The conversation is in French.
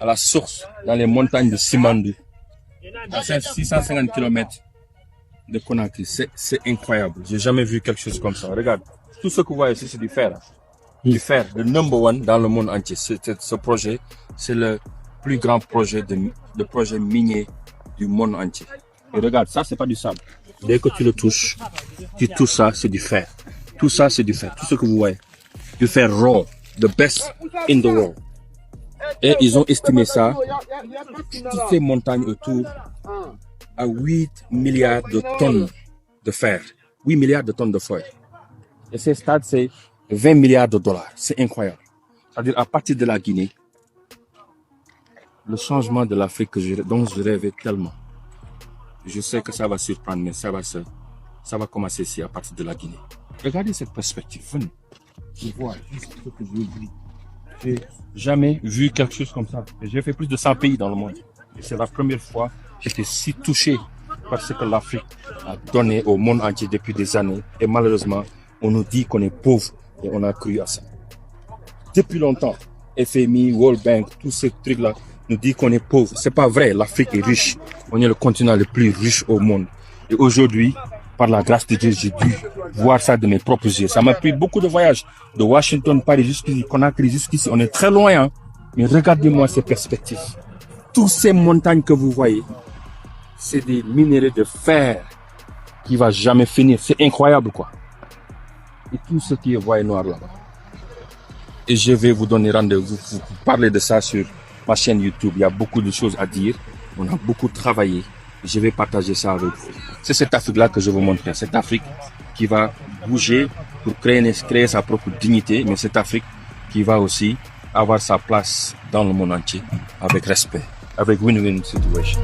à la source, dans les montagnes de Simandou, à 650 km de Conakry. C'est incroyable. J'ai jamais vu quelque chose comme ça. Regarde, tout ce que vous voyez ici, c'est du fer. Du fer, le number one dans le monde entier. Ce projet, c'est le plus grand projet de projet minier du monde entier. Et regarde, ça, c'est pas du sable. Dès que tu le touches, tu touches ça, c'est du fer. Tout ça, c'est du fer. Tout ce que vous voyez. Du fer raw, the best in the world. Et ils ont estimé ça, toutes ces montagnes autour, à 8 milliards de tonnes de fer. 8 milliards de tonnes de fer. Et ces stades, c'est 20 milliards de dollars. C'est incroyable. C'est-à-dire, à partir de la Guinée, le changement de l'Afrique dont je rêvais tellement. Je sais que ça va surprendre, mais ça va commencer ici, à partir de la Guinée. Regardez cette perspective. Venez. Je vois juste ce que je dis. J'ai jamais vu quelque chose comme ça. J'ai fait plus de 100 pays dans le monde. Et c'est la première fois que j'étais si touché par ce que l'Afrique a donné au monde entier depuis des années. Et malheureusement, on nous dit qu'on est pauvre et on a cru à ça. Depuis longtemps, FMI, World Bank, tous ces trucs-là nous disent qu'on est pauvre. C'est pas vrai, l'Afrique est riche. On est le continent le plus riche au monde. Et aujourd'hui, par la grâce de Dieu, j'ai dû voir ça de mes propres yeux. Ça m'a pris beaucoup de voyages, de Washington, Paris jusqu'ici, Conakry jusqu'ici. On est très loin, hein. Mais regardez-moi ces perspectives. Toutes ces montagnes que vous voyez, c'est des minéraux de fer qui va jamais finir. C'est incroyable, quoi. Et tout ce qui est voie noir là-bas. Et je vais vous donner rendez-vous pour parler de ça sur ma chaîne YouTube. Il y a beaucoup de choses à dire. On a beaucoup travaillé. Je vais partager ça avec vous. C'est cette Afrique-là que je veux montrer. Cette Afrique qui va bouger pour créer sa propre dignité, mais cette Afrique qui va aussi avoir sa place dans le monde entier avec respect, avec win-win situation.